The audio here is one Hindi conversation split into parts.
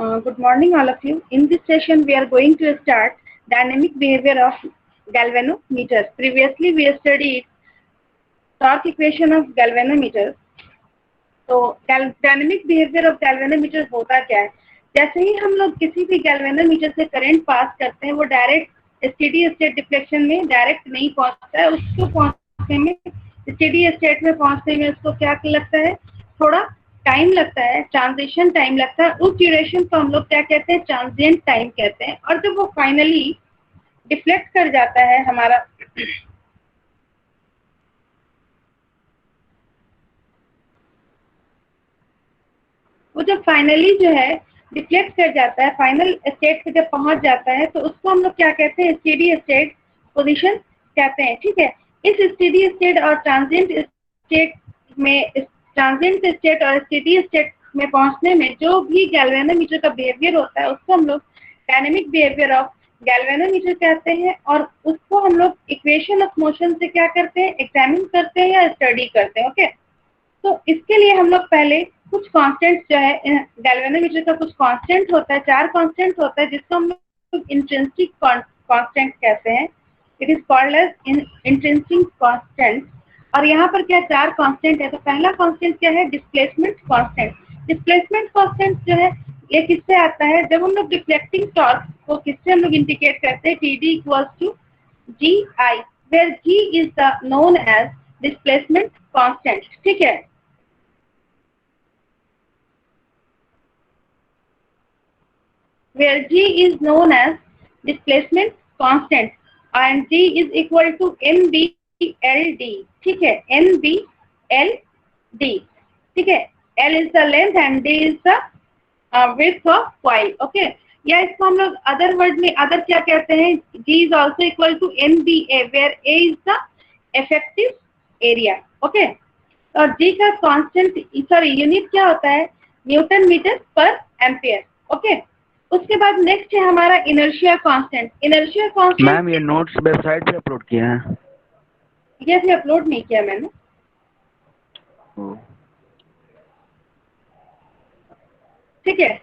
Good morning, all of you. In this session, we are going to start dynamic behavior of galvanometers. Previously, we studied torque equation of galvanometers. तो डायनेमिक बिहेवियर ऑफ गैल्वेनोमीटर होता क्या है? जैसे ही हम लोग किसी भी गैल्वेनोमीटर से करंट पास करते हैं, वो डायरेक्ट स्टेडी स्टेट डिफ्लेक्शन में डायरेक्ट नहीं पहुंचता है। उसको पहुंचने में, स्टेडी स्टेट में पहुंचने में उसको क्या लगता है? थोड़ा टाइम लगता है, ट्रांजिशन टाइम लगता है। उस ड्यूरेशन को हम लोग क्या कहते हैं? ट्रांजिएंट टाइम कहते हैं। और जब वो फाइनली डिफ्लेक्ट कर जाता है हमारा वो जब फाइनली जो है डिफ्लेक्ट कर जाता है, फाइनल स्टेट पे जब पहुंच जाता है, तो उसको हम लोग क्या कहते हैं? स्टेडी स्टेट पोजीशन कहते हैं। ठीक है, इस स्टेडी स्टेट और ट्रांजिएंट स्टेट में, ट्रांजिएंट स्टेट और स्टेडी स्टेट में पहुंचने में जो भी गैल्वेनोमीटर का बिहेवियर होता है, उसको हम लोग डायनेमिक बिहेवियर ऑफ गैल्वेनोमीटर कहते हैं। और उसको हम लोग इक्वेशन ऑफ मोशन से क्या करते हैं? एग्जामिन करते हैं या स्टडी करते हैं। ओके, तो इसके लिए हम लोग पहले कुछ कांस्टेंट जो है, गैल्वेनोमीटर का कुछ कांस्टेंट होता है, 4 कांस्टेंट होता है, जिसको हम लोग इंट्रिंसिक कांस्टेंट कहते हैं। It is called as intrinsic constant. और यहाँ पर क्या 4 कांस्टेंट है? तो पहला कांस्टेंट क्या है? Displacement constant. डिस्प्लेसमेंट कांस्टेंट जो है, ये किससे आता है? जब हम लोग डिफ्लेक्टिंग टॉर्क को किससे हम लोग इंडिकेट करते हैं? TD equals to GI, where G is the known as displacement constant. ठीक है, where G is known as displacement constant and G is equal to NBLD. ठीक है, NBLD। ठीक है, L is the length and D is the width of coil. Okay, या इसको हम लोग अदर वर्ड में अदर क्या कहते हैं? G is also equal to NBA, where A is the effective area. Okay, और G का कांस्टेंट यूनिट क्या होता है? न्यूटन मीटर पर एम्पियर। ओके, उसके बाद नेक्स्ट है हमारा inertia constant. Inertia constant ma'am ये नोट्स वेबसाइट पे अपलोड किए हैं? ये भी अपलोड नहीं किया मैंने। ठीक है,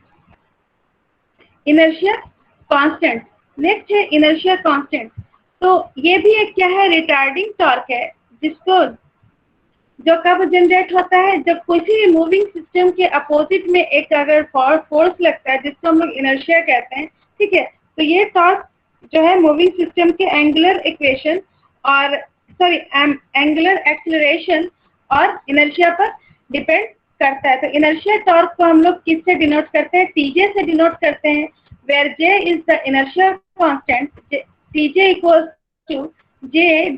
इनर्शिया कांस्टेंट। नेक्स्ट है इनर्शिया कांस्टेंट। तो ये भी एक क्या है? रिटार्डिंग टॉर्क है, जिसको जो कब जनरेट होता है? जब किसी भी मूविंग सिस्टम के अपोजिट में एक अगर फोर्स लगता है, जिसको हम लोग इनर्शिया कहते हैं। ठीक है, तो ये टॉर्क जो है मूविंग सिस्टम के एंगुलर इक्वेशन और एंगुलर एक्सेलरेशन और इनर्शिया पर डिपेंड करता है। तो इनर्शिया टॉर्क को हम लोग किससे डिनोट करते हैं? TJ से डिनोट करते हैं, where J is the inertia constant. TJ equals to J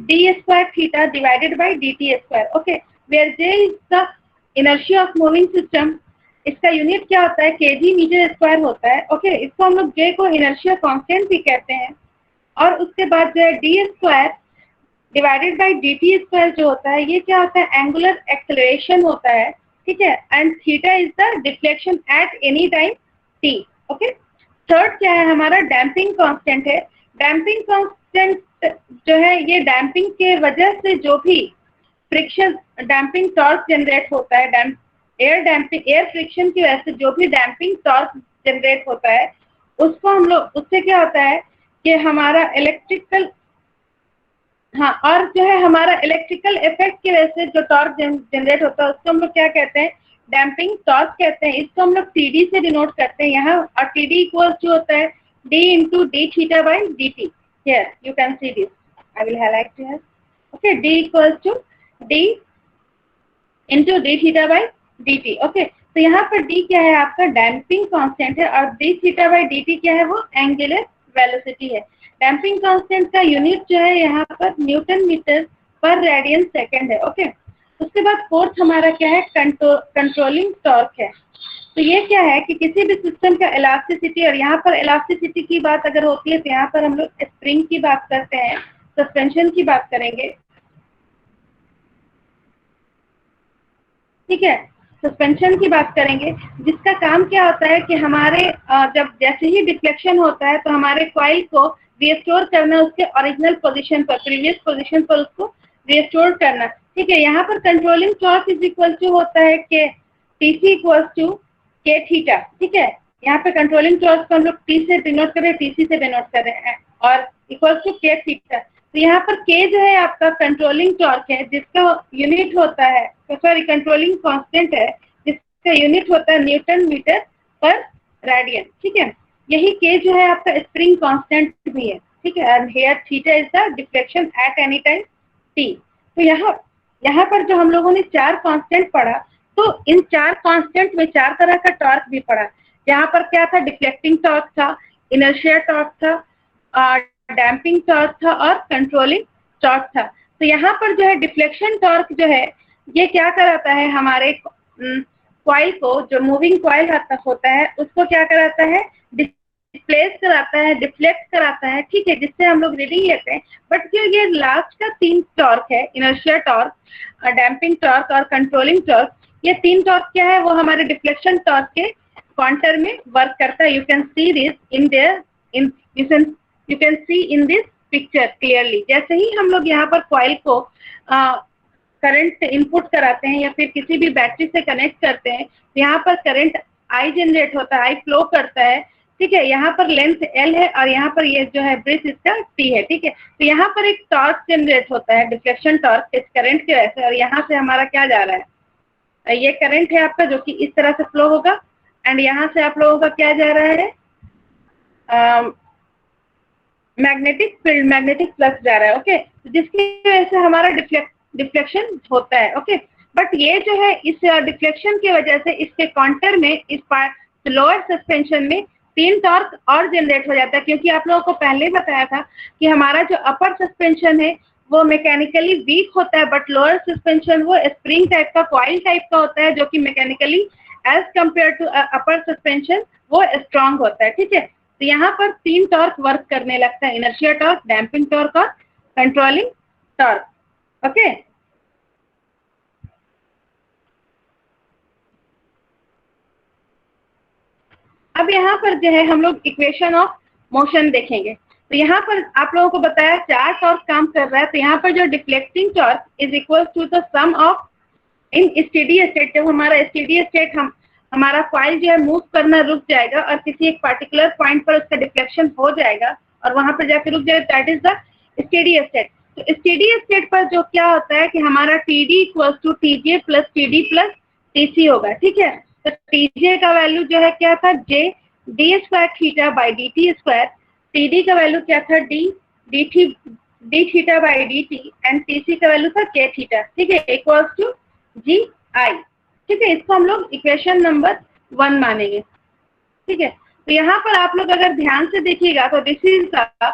d square theta divided by dt square. Okay, where J is the inertia of moving system. इसका यूनिट क्या होता है? kg मीटर स्क्वायर होता है। ओके, इसको हम लोग J को इनर्शिया कांस्टेंट भी कहते हैं। और उसके बाद जो है d square divided by dt square जो होता है, ये क्या होता है? एंगुलर एक्सेलरेशन होता है। ठीक है, and theta is the deflection at any time t। Okay, third क्या है हमारा? डैम्पिंग कांस्टेंट है। डैम्पिंग कांस्टेंट जो है, ये डैम्पिंग के वजह से जो भी फ्रिक्शन डैम्पिंग टॉर्क जनरेट होता है, एयर फ्रिक्शन की वजह से जो भी डैम्पिंग टॉर्क जनरेट होता है, उसको हम लोग, उससे क्या होता है कि हमारा इलेक्ट्रिकल और जो है हमारा इलेक्ट्रिकल इफेक्ट की वजह से जो टॉर्क जनरेट होता है, उसको हम लोग क्या कहते हैं? डैम्पिंग टॉर्क कहते हैं। इसको हम लोग TD से डिनोट करते हैं यहाँ। और TD इक्वल्स जो होता है D into d theta by dt. Here you can see this. I will highlight here. Okay, D equals to D into d theta by dt. Okay, तो यहाँ पर D क्या है? आपका डैम्पिंग कांस्टेंट है, और d theta by dt क्या है? वो एंगुलर वेलोसिटी है। डैम्पिंग कांस्टेंट का यूनिट जो है यहाँ पर न्यूटन मीटर पर रेडियन सेकेंड है। ओके, उसके बाद फोर्थ हमारा क्या है? कंट्रोलिंग टॉर्क है। तो ये क्या है कि किसी भी सिस्टम का इलास्टिसिटी, और यहाँ पर इलास्टिसिटी की बात अगर होती है तो यहाँ पर हम लोग स्प्रिंग की बात करते हैं, सस्पेंशन की बात करेंगे। ठीक है, सस्पेंशन की बात करेंगे, जिसका काम क्या होता है कि हमारे जब जैसे ही डिफ्लेक्शन होता है, तो हमारे कॉइल को रिस्टोर करना उसके ओरिजिनल पोजीशन पर, प्रीवियस पोजीशन पर उसको रिस्टोर करना। ठीक है, यहाँ पर controlling torque is equal to होता है कि TC equals to K theta. ठीक है, यहाँ पे कंट्रोलिंग टॉर्क को हम लोग टी से डिनोट कर रहे हैं, टीसी से डिनोट कर रहे हैं, और इक्वल्स टू के थीटा। तो यहाँ पर के जो है आपका कंट्रोलिंग टॉर्क है, जिसका यूनिट होता है, सॉरी कंट्रोलिंग कांस्टेंट है, जिसका यूनिट होता है न्यूटन मीटर पर रेडियन। ठीक है, यही के जो है आपका स्प्रिंग कांस्टेंट भी है। ठीक है, and here theta is the deflection at any time T. तो यहाँ पर जो हम लोगों ने 4 कांस्टेंट पढ़ा, तो इन 4 कांस्टेंट में 4 तरह का टॉर्क भी पढ़ा। यहाँ पर क्या था, डिफ्लेक्टिंग टॉर्क था, इनर्शिया टॉर्क था, डैम्पिंग टॉर्क था और कंट्रोलिंग टॉर्क था। तो यहाँ पर जो है डिफ्लेक्शन टॉर्क जो है ये क्या कराता है, हमारे कॉइल को, जो मूविंग कॉइल होता है उसको क्या कराता है, डिस्प्लेस कराता है, डिफ्लेक्ट कराता है। ठीक है, जिससे हम लोग रीडिंग लेते हैं। बट जो ये लास्ट का 3 टॉर्क है, इनर्शिया टॉर्क, डैम्पिंग टॉर्क और कंट्रोलिंग टॉर्क, ये 3 टॉर्क क्या है, वो हमारे डिफ्लेक्शन टॉर्क के काउंटर में वर्क करता है। You can see this in their, you can see in this picture clearly. जैसे ही हम लोग यहाँ पर कॉइल को करंट इनपुट कराते हैं या फिर किसी भी बैटरी से कनेक्ट करते हैं, तो यहाँ पर करंट आई जनरेट होता है, आई फ्लो करता है। ठीक है, यहाँ पर लेंथ एल है और यहाँ पर ये जो है ब्रिज इसका टी है। ठीक है, तो यहाँ पर एक टॉर्क जनरेट होता है, डिफ्लेक्शन टॉर्क, इस करंट की वजह से। और यहाँ से हमारा क्या जा रहा है, ये करंट है आपका, जो कि इस तरह से फ्लो होगा, एंड यहाँ से आप लोगों का क्या जा रहा है, मैग्नेटिक फील्ड, मैग्नेटिक फ्लक्स जा रहा है। ओके, जिसकी वजह से हमारा डिफ्लेक्शन होता है। ओके, बट ये जो है इस डिफ्लेक्शन की वजह से इसके काउंटर में, इस लोअर सस्पेंशन में 3 टॉर्क और जनरेट हो जाता है। क्योंकि आप लोगों को पहले बताया था कि हमारा जो अपर सस्पेंशन है वो मैकेनिकली वीक होता है, बट लोअर सस्पेंशन वो स्प्रिंग टाइप का, कॉइल टाइप का होता है, जो कि mechanically as compare to upper suspension वो स्ट्रांग होता है। ठीक है, तो यहाँ पर 3 टॉर्क वर्क करने लगता है, इनर्शिया टॉर्क, डैम्पिंग टॉर्क और कंट्रोलिंग टॉर्क। ओके, अब यहाँ पर जो है हम लोग इक्वेशन ऑफ मोशन देखेंगे। तो यहाँ पर आप लोगों को बताया 4 टॉर्क काम कर रहा है। तो यहाँ पर जो deflecting torque is equal to the sum of in steady state. जब हमारा स्टेडी स्टेट, हमारा कॉइल जो है मूव करना रुक जाएगा और किसी एक पर्टिकुलर पॉइंट पर उसका डिफ्लेक्शन हो जाएगा और वहां पर जाकर रुक जाएगा, that is the steady state. तो स्टेडी स्टेट पर जो क्या होता है कि हमारा TD equal to TJ plus TD plus TC होगा। ठीक है, तो टीजे का वैल्यू जो है क्या था, J D square theta by D T square. TD का वैल्यू क्या था, D theta by D T, and TC का वैल्यू था के थीटा। ठीक है, इक्वल टू जी आई। ठीक है, इसको हम लोग इक्वेशन नंबर 1 मानेंगे। ठीक है, तो यहाँ पर आप लोग अगर ध्यान से देखिएगा तो this is the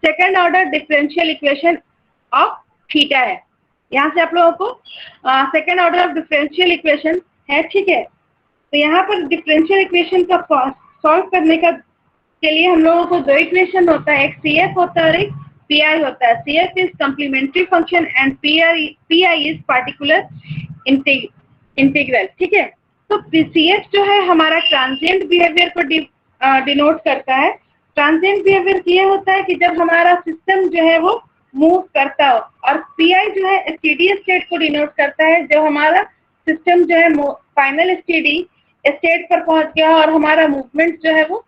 second order differential equation of theta है। यहाँ से आप लोगों को second order of differential equation है। ठीक है, तो यहाँ पर डिफरेंशियल इक्वेशन का सॉल्व करने के लिए हम लोगों को 2 इक्वेशन होता है, एक सी एफ होता है और एक पी आई होता है। C F is complementary function and P I is particular integral. ठीक है, तो सी एफ जो है हमारा ट्रांजिएंट बिहेवियर को डिनोट करता है। ट्रांजिएंट बिहेवियर ये होता है कि जब हमारा सिस्टम जो है वो मूव करता हो, और पी आई जो है स्टेडी स्टेट को डिनोट करता है, जो हमारा सिस्टम जो है फाइनल स्टेडी स्टेट पर पहुंच गया हो और हमारा मूवमेंट जो है वो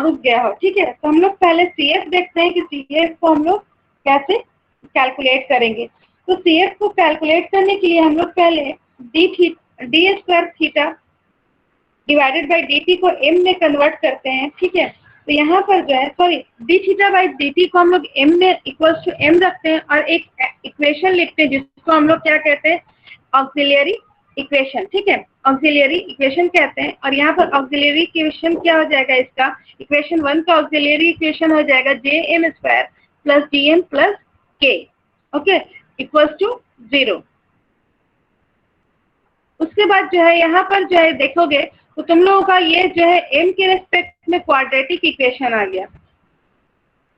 रुक गया हो। ठीक है, तो हम लोग पहले सी एफ देखते हैं कि सी एफ को हम लोग कैसे कैलकुलेट करेंगे। तो सी एफ को कैलकुलेट करने के लिए हम लोग पहले D square theta divided by D T को एम में कन्वर्ट करते हैं। ठीक है, तो यहाँ पर जो है, sorry, D theta by D T को हम लोग एम में इक्वल्स टू एम रखते हैं और एक इक्वेशन लिखते हैं जिसको हम लोग क्या कहते हैं, ऑक्सिलियरी इक्वेशन। ठीक है, ऑक्सिलियरी इक्वेशन कहते हैं। और यहाँ पर ऑक्सिलियरी इक्वेशन क्या हो जाएगा, इसका इक्वेशन 1 का ऑक्सिलियरी इक्वेशन हो जाएगा J M square plus D M plus K, okay, equals to 0। उसके बाद जो है यहाँ पर जो है देखोगे तो तुम लोगों का ये जो है m के रेस्पेक्ट में क्वाड्रेटिक इक्वेशन आ गया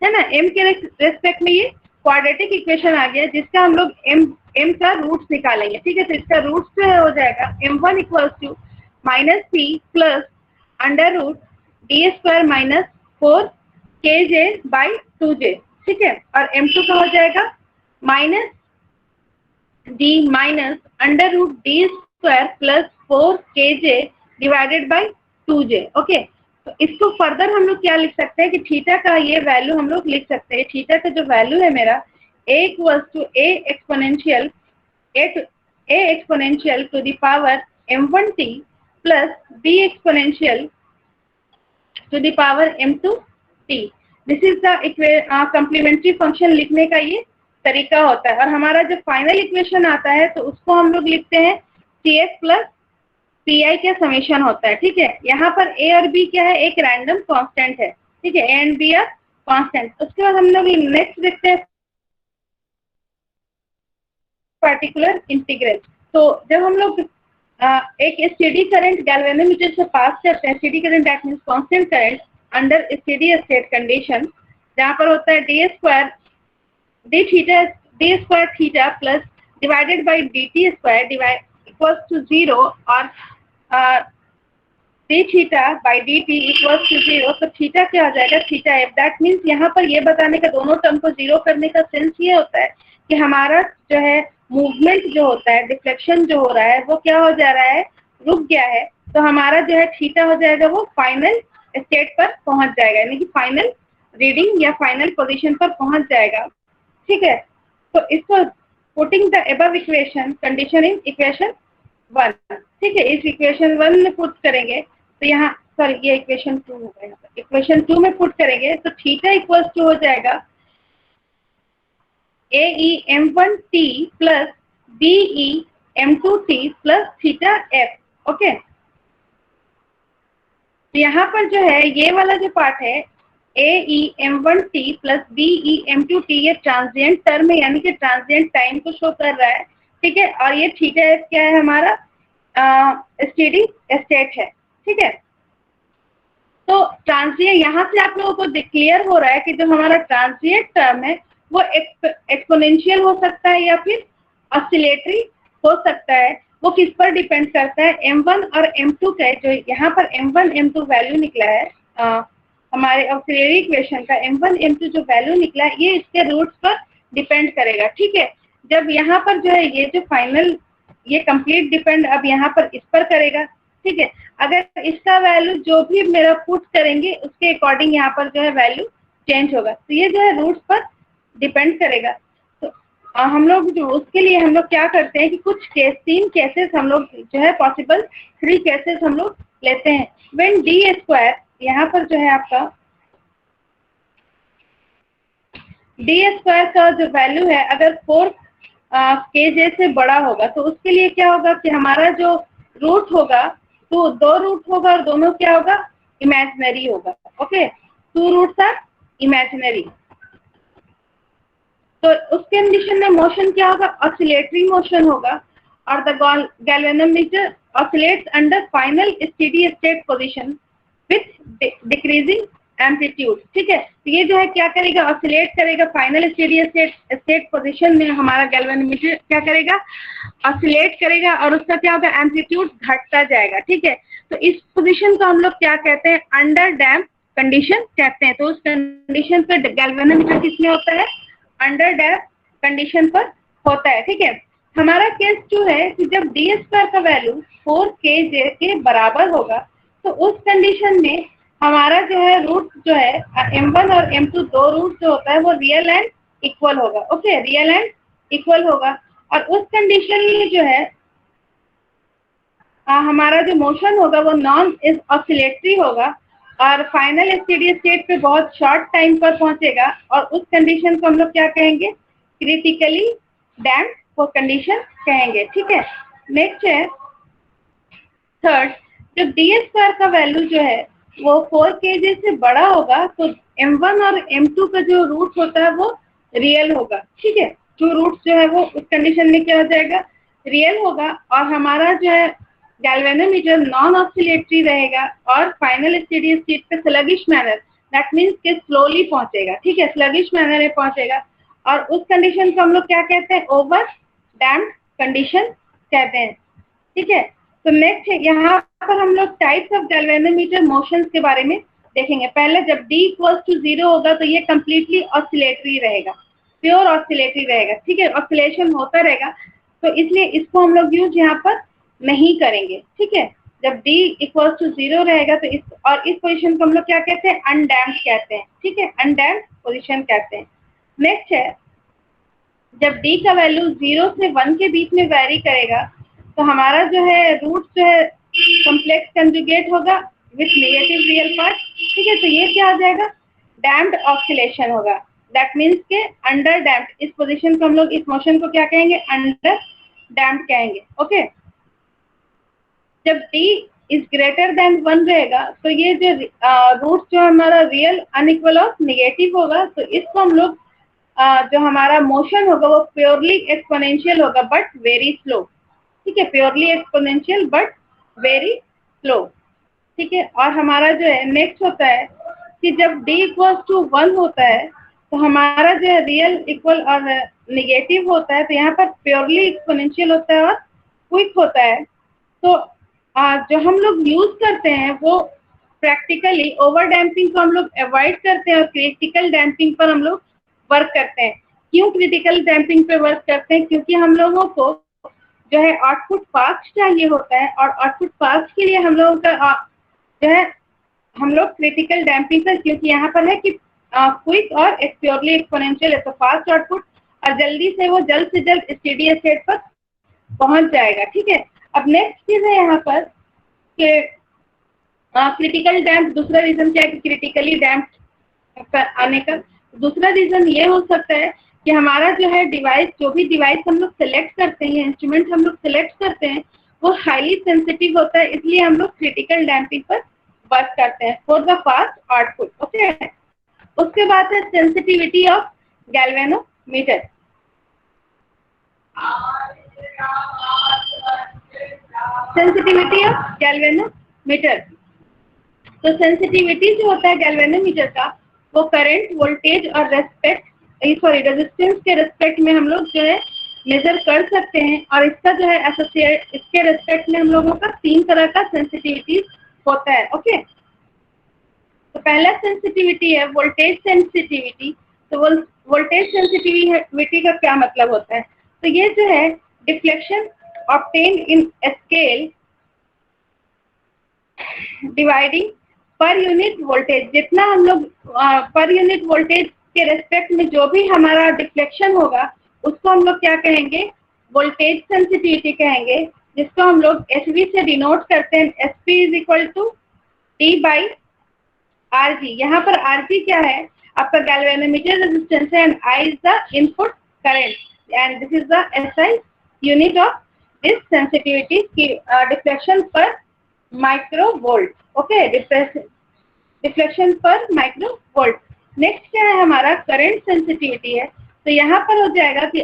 है ना। m के रेस्पेक्ट में ये क्वाड्रेटिक इक्वेशन आ गया, जिसका हम लोग m का रूट्स निकालेंगे। ठीक है, तो इसका रूट्स जो है हो जाएगा m1 equals to minus p plus under root D square minus 4 kj by 2j। ठीक है, और m2 का हो जाएगा minus d minus under root D square plus 4 kj divided by 2j। Okay, तो इसको फर्दर हम लोग क्या लिख सकते हैं कि थीटा का ये वैल्यू हम लोग लिख सकते हैं। थीटा का जो वैल्यू है मेरा a equals to a exponential to the power m1t plus b exponential to the power m2t। This is the complementary function लिखने का ये तरीका होता है। और हमारा जो फाइनल इक्वेशन आता है तो उसको हम लोग लिखते हैं cs प्लस पी का समेशन होता है। ठीक है, यहाँ पर a और b क्या है, एक रैंडम कांस्टेंट है। ठीक है, a and b are constant. उसके बाद हम लोग नेक्स्ट देखते हैं पार्टिकुलर इंटीग्रल। तो जब हम लोग एक स्टेडी करंट गैल्वेनोमीटर से पास करते हैं, steady current that means constant current under steady state condition, जहाँ पर होता है D square theta plus divided by dt square equals to 0 और d theta by dt equals to 0। तो थीटा क्या हो जाएगा, थीटा एफ। दैट मीन्स यहाँ पर ये बताने का, दोनों टर्म को जीरो करने का सेंस ये होता है कि हमारा जो है मूवमेंट जो होता है, डिफ्लेक्शन जो हो रहा है वो क्या हो जा रहा है, रुक गया है। तो हमारा जो है थीटा हो जाएगा वो फाइनल स्टेट पर पहुंच जाएगा, यानी कि फाइनल रीडिंग या फाइनल पोजीशन पर पहुंच जाएगा। ठीक है, तो इसको putting the above equation condition in equation 1। ठीक है, इस इक्वेशन 1 में पुट करेंगे तो यहाँ, सॉरी ये इक्वेशन 2 होगा, यहाँ पर इक्वेशन 2 में पुट करेंगे तो थीटा इक्वल्स टू हो जाएगा AE m1t plus BE m2t plus theta f। Okay, तो यहाँ पर जो है ये वाला जो पार्ट है AE m1t plus BE m2t, ये ट्रांजिएंट टर्म है, यानी कि ट्रांजिएंट टाइम को शो कर रहा है। ठीक है, और ये थीटा f क्या है, हमारा स्टेडी स्टेट है। ठीक है, तो ट्रांजिएंट, यहाँ से आप लोगों को क्लियर हो रहा है कि जो हमारा ट्रांजिएंट टर्म है वो एक्सपोनेंशियल हो सकता है या फिर ऑसिलेटरी हो सकता है। वो किस पर डिपेंड करता है, m1 और m2 का, जो यहाँ पर m1 m2 वैल्यू निकला है हमारे ऑक्सिलरी इक्वेशन का, m1 m2 जो वैल्यू निकला है ये इसके रूट्स पर डिपेंड करेगा। ठीक है, जब यहाँ पर जो है ये जो फाइनल, ये कंप्लीट डिपेंड अब यहाँ पर इस पर करेगा। ठीक है, अगर इसका वैल्यू जो भी मेरा पुट करेंगे उसके अकॉर्डिंग यहाँ पर जो है वैल्यू चेंज होगा। तो ये जो है रूट्स पर डिपेंड करेगा। तो हम लोग जो उसके लिए हम लोग क्या करते हैं कि कुछ केस, 3 केसेस हम लोग जो है पॉसिबल 3 केसेस हम लोग लेते हैं। व्हेन डी स्क्वायर, यहाँ पर जो है आपका डी स्क्वायर का जो वैल्यू है अगर 4 kj से बड़ा होगा तो उसके लिए क्या होगा कि हमारा जो रूट होगा, तो 2 रूट होगा और दोनों क्या होगा, इमेजिनरी होगा। Okay, 2 roots are imaginary. तो उस कंडीशन में मोशन क्या होगा, ऑसिलेटरी मोशन होगा और the galvanometer oscillates under final steady state position with decreasing amplitude. ठीक है, तो ये जो है क्या करेगा, ऑसिलेट करेगा फाइनल स्टेडी स्टेट पोजीशन में। हमारा गैल्वेनोमीटर क्या करेगा, ऑसिलेट करेगा और उसका क्या होगा, एम्पलीट्यूड घटता जाएगा। ठीक है, तो इस पोजीशन को हम लोग क्या कहते हैं, अंडर डैम्प कंडीशन कहते हैं। तो उस कंडीशन पे गैल्वेनोमीटर किसमें होता है, अंडर डैम्प कंडीशन पर होता है। ठीक है, हमारा केस जो है कि जब डी स्क्वायर का वैल्यू 4 kj के बराबर होगा तो उस कंडीशन में हमारा जो है रूट जो है m1 और m2 दो रूट जो होता है वो रियल एंड इक्वल होगा। ओके, रियल एंड इक्वल होगा और उस कंडीशन में जो है हमारा जो मोशन होगा वो नॉन ऑसिलेटरी होगा और फाइनल स्टेडी स्टेट पे बहुत शॉर्ट टाइम पर पहुंचेगा और उस कंडीशन को हम लोग क्या कहेंगे, क्रिटिकली डैम्प वो कंडीशन कहेंगे। ठीक है, नेक्स्ट है थर्ड, जब डी स्क्वायर का वैल्यू जो है वो 4 kj से बड़ा होगा तो m1 और m2 का जो रूट होता है वो रियल होगा। ठीक है, जो रूट जो है वो उस कंडीशन में क्या हो जाएगा, रियल होगा और हमारा जो है गैल्वेनोमीटर नॉन ऑसिलेटरी रहेगा और फाइनल स्टेडी स्टेट पे स्लगिश मैनर, दैट मीन्स के स्लोली पहुंचेगा। ठीक है, स्लगिश मैनर में पहुंचेगा और उस कंडीशन को हम लोग क्या कहते हैं, ओवर डैम्प कंडीशन कहते हैं। ठीक है, तो नेक्स्ट है यहाँ पर हम लोग टाइप्स ऑफ गैल्वेनोमीटर मोशंस के बारे में देखेंगे। पहले जब d इक्वल्स टू 0 होगा तो ये कम्प्लीटली ऑसिलेटरी रहेगा, प्योर ऑसिलेटरी रहेगा। ठीक है, ऑसिलेशन होता रहेगा, तो इसलिए इसको हम लोग यूज यहाँ पर नहीं करेंगे। ठीक है, जब d इक्वल टू 0 रहेगा तो इस पोजीशन को हम लोग क्या कहते हैं, अनडैम्प्ड कहते हैं, ठीक है, अनडैम्प्ड पोजीशन कहते हैं। नेक्स्ट है, जब d का वैल्यू 0 से 1 के बीच में वेरी करेगा तो हमारा जो है रूट जो है कॉम्प्लेक्स कंजुगेट होगा विथ नेगेटिव रियल पार्ट, ठीक है। तो ये क्या हो जाएगा, डैम्प्ड ऑस्किलेशन होगा। दैट मीन्स के अंडर डैम्प्ड, इस पोजीशन को हम लोग, इस मोशन को क्या कहेंगे, अंडर डैम्प्ड कहेंगे, ओके। जब d इज ग्रेटर देन 1 रहेगा तो ये जो रूट जो हमारा रियल अनइक्वल और नेगेटिव होगा, तो इसको हम लोग जो हमारा मोशन होगा वो प्योरली एक्सपोनेंशियल होगा बट वेरी स्लो, ठीक है, purely exponential but very slow, ठीक है। और हमारा जो है नेक्स्ट होता है कि जब d इक्वल्स टू 1 होता है तो हमारा जो है रियल इक्वल और नेगेटिव होता है, तो यहाँ पर प्योरली एक्सपोनेंशियल होता है और क्विक होता है। तो जो हम लोग यूज करते हैं वो प्रैक्टिकली ओवर डैम्पिंग को हम लोग अवॉइड करते हैं और क्रिटिकल डैम्पिंग पर हम लोग वर्क करते हैं। क्यों क्रिटिकल डैम्पिंग पे वर्क करते हैं, क्योंकि हम लोगों को जो है आउटपुट फास्ट चाहिए होता है और आउटपुट फास्ट के लिए हम लोगों का जो है हम लोग क्रिटिकल डैम्पिंग पर, क्योंकि यहाँ पर है कि क्विक और प्योरली एक्सपोनेंशियल है तो फास्ट आउटपुट और जल्दी से वो जल्द से जल्द स्टेडी स्टेट पर पहुंच जाएगा, ठीक है। अब नेक्स्ट चीज है यहाँ पर कि क्रिटिकल डैम्प, दूसरा रीजन क्या है कि क्रिटिकली डैम्प आने का दूसरा रीजन ये हो सकता है कि हमारा जो है डिवाइस, जो भी डिवाइस हम लोग सेलेक्ट करते हैं, इंस्ट्रूमेंट हम लोग सेलेक्ट करते हैं, वो हाईली सेंसिटिव होता है, इसलिए हम लोग क्रिटिकल डैम्पिंग पर वर्क करते हैं for the fast output, okay. उसके बाद है sensitivity of galvanometer. Sensitivity of galvanometer, तो सेंसिटिविटी जो होता है गैल्वेनोमीटर का, वो करंट, वोल्टेज और रेजिस्टेंस के रेस्पेक्ट में हम लोग जो है मेजर कर सकते हैं। और इसका जो है एसोसिएट, इसके रेस्पेक्ट में हम लोगों का 3 तरह का सेंसिटिविटी होता है, ओके। तो पहला सेंसिटिविटी है वोल्टेज सेंसिटिविटी। तो वोल्टेज सेंसिटिविटी का क्या मतलब होता है, तो ये जो है डिफ्लेक्शन ऑब्टेन्ड इन scale dividing per unit voltage, जितना हम लोग पर यूनिट वोल्टेज के रेस्पेक्ट में जो भी हमारा डिफ्लेक्शन होगा उसको हम लोग क्या कहेंगे, वोल्टेज सेंसिटिविटी कहेंगे, जिसको हम लोग SV से डिनोट करते हैं। SP is equal to D by RG। यहाँ पर RG क्या है, आपका गैल्वेनोमीटर रेजिस्टेंस है, and I is the input current and this is the SI unit of this sensitivity की deflection per microvolt, okay, deflection per microvolt. Next क्या है हमारा करंट सेंसिटिविटी है। तो यहाँ पर हो जाएगा कि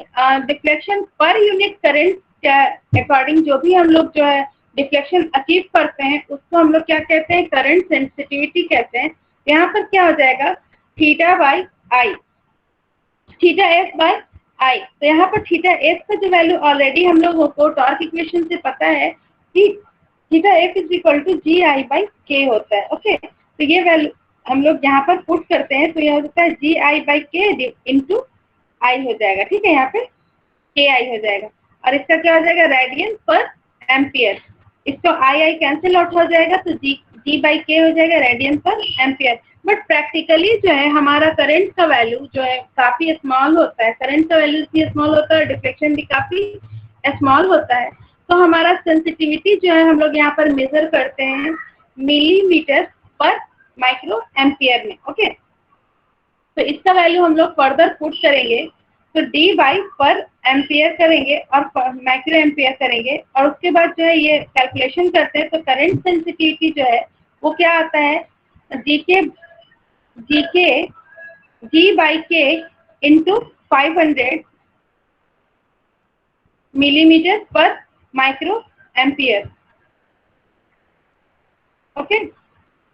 डिफ्लेक्शन पर यूनिट करंट के अकॉर्डिंग जो भी हम लोग जो है डिफ्लेक्शन अचीव करते हैं उसको हम लोग क्या कहते हैं, करंट सेंसिटिविटी कहते हैं। यहाँ पर क्या हो जाएगा, theta by I, theta F by I. तो यहाँ पर थीटा एफ का जो वैल्यू ऑलरेडी हम लोगों को टॉर्क इक्वेशन से पता है कि theta F is equal to G I by K होता है, ओके। तो ये वैल्यू हम लोग यहाँ पर पुट करते हैं तो यह होता है जी आई बाई के इंटू आई हो जाएगा, ठीक है, यहाँ पे के आई हो जाएगा। और इसका क्या हो जाएगा, रेडियन पर एम्पियर। इसको आई कैंसिल आउट हो जाएगा तो जी बाई के हो जाएगा रेडियन पर एम्पियर। बट प्रैक्टिकली जो है हमारा करंट का वैल्यू जो है काफी स्मॉल होता है, करंट का वैल्यू इतनी स्मॉल होता है, डिफ्लेक्शन भी काफी स्मॉल होता है। तो हमारा सेंसिटिविटी जो है हम लोग यहाँ पर मेजर करते हैं मिलीमीटर पर माइक्रो एम्पियर में, ओके। तो इसका वैल्यू हम लोग फर्दर पुट करेंगे तो D बाई पर एम्पियर करेंगे और माइक्रो एम्पियर करेंगे, और उसके बाद जो है ये कैलकुलेशन करते हैं तो करंट सेंसिटिविटी जो है वो क्या आता है, G by K into 500 millimetre per micro ampere, okay,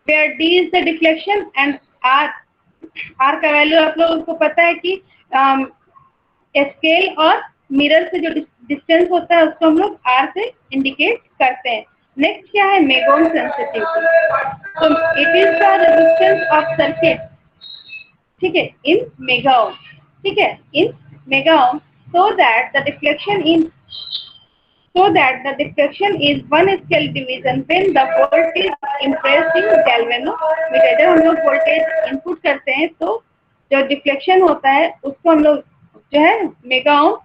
where D is the deflection and R का वैल्यू आप लोगों को पता है कि स्केल और मिरर से जो डिस्टेंस होता है उसको हम लोग R से इंडिकेट करते हैं। नेक्स्ट क्या है, मेगोम सेंसिटिविटी। तो it is the resistance of circuit, ठीक है, इन मेगा ओम, ठीक है, इन mega ohm, so that the deflection in so that the deflection is one scale division when the voltage impressed in galvanometer. जब हम लोग वोल्टेज इनपुट करते हैं तो जो डिफ्लेक्शन होता है उसको हम लोग जो है मेगा ओम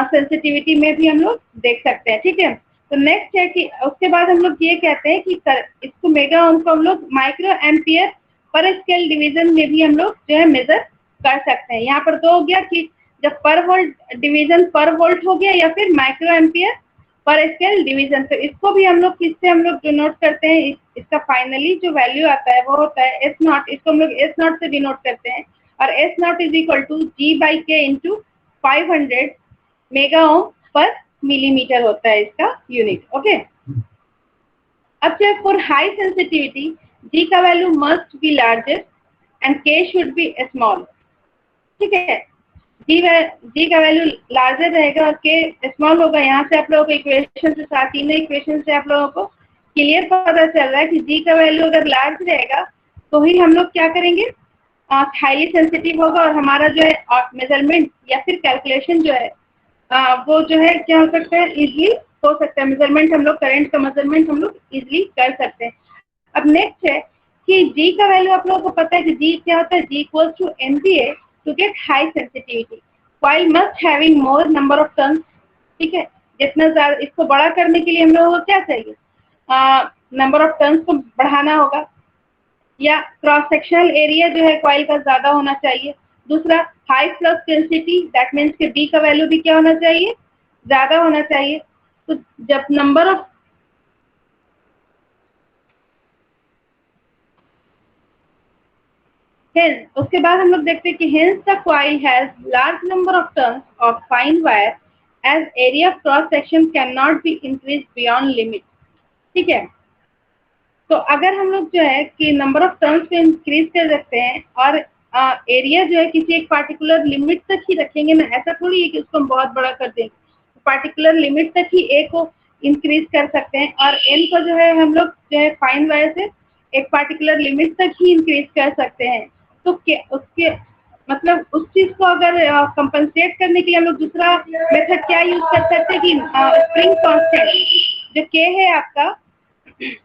सेंसिटिविटी में भी हम लोग देख सकते हैं, ठीक है। तो नेक्स्ट है कि उसके बाद हम लोग ये कहते हैं कि इसको मेगा ओम को हम लोग micro ampere per scale division में भी हम लोग जो है मेजर कर सकते हैं। यहाँ पर दो हो गया कि जब पर वोल्ट डिवीजन पर वोल्ट हो गया या फिर micro ampere per scale division. तो इसको भी हम लोग किससे हम लोग डिनोट करते हैं, इसका फाइनली जो वैल्यू आता है वो होता है एस नॉट। इसको हम लोग एस नॉट से डिनोट करते हैं और S naught is equal to G by K into 500 mega ohm per millimetre होता है इसका यूनिट, ओके। अब जब फॉर हाई सेंसिटिविटी जी का value must be largest and के शुड बी स्मॉल, ठीक है। जी का वैल्यू लार्जर रहेगा और के स्मॉल होगा। यहाँ से आप लोगों को इक्वेशन से साथ तीनों इक्वेशन से आप लोगों को क्लियर पता चल रहा है कि जी का वैल्यू अगर लार्ज रहेगा तो ही हम लोग क्या करेंगे, हाईली सेंसिटिव होगा और हमारा जो है मेजरमेंट या फिर कैलकुलेशन जो है वो जो है क्या हो सकता है, इजीली हो सकता है। मेजरमेंट हम लोग करंट का मेजरमेंट हम लोग इजीली कर सकते हैं। अब नेक्स्ट है कि जी का वैल्यू आप लोगों को पता है कि जी क्या होता है, G equals to MVA to get high sensitivity while must having more number of turns, ठीक है। जितना ज्यादा इसको बड़ा करने के लिए हम लोगों को क्या चाहिए, नंबर ऑफ टर्न्स को बढ़ाना होगा या क्रॉस सेक्शनल एरिया जो है कॉइल का ज्यादा होना चाहिए। दूसरा high flux density, that means कि डी का वैल्यू भी क्या होना चाहिए, ज्यादा होना चाहिए। तो जब नंबर ऑफ Hence, उसके बाद हम लोग देखते हैं कि hence the coil has large number of turns of fine wire as area of cross section cannot be increased beyond limit, ठीक है। तो अगर हम लोग जो है कि नंबर ऑफ टर्न्स को इंक्रीज कर सकते हैं और एरिया जो है किसी एक पार्टिकुलर लिमिट तक ही रखेंगे ना, ऐसा थोड़ी है कि उसको हम बहुत बड़ा कर देंगे। पार्टिकुलर लिमिट तक ही ए को इंक्रीज कर सकते हैं और एन को जो है हम लोग जो है फाइन वायर से एक पार्टिकुलर लिमिट तक ही इंक्रीज कर सकते हैं। तो उसके मतलब उस चीज को अगर कंपनसेट करने के लिए हम लोग दूसरा मेथड क्या यूज कर सकते हैं कि स्प्रिंग कांस्टेंट जो के है आपका,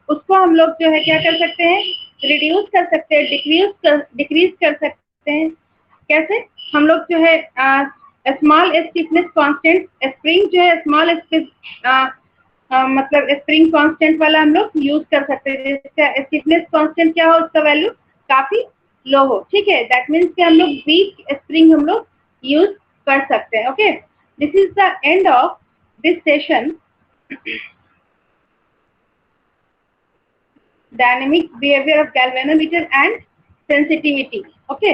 उसको हम लोग जो है क्या कर सकते हैं, रिड्यूस कर सकते हैं, डिक्रीज कर सकते हैं। कैसे, हम लोग जो है स्मॉल स्टिफनेस कांस्टेंट स्प्रिंग जो है स्मॉल मतलब स्प्रिंग कांस्टेंट वाला हम लोग यूज कर सकते हैं जिसका स्टिफनेस कांस्टेंट क्या हो, उसका वैल्यू काफी लो हो, ठीक है। दैट मीन्स कि हम लोग वीक स्प्रिंग हम लोग यूज कर सकते हैं, okay. This is the end of this session, dynamic behavior of galvanometer and sensitivity, okay।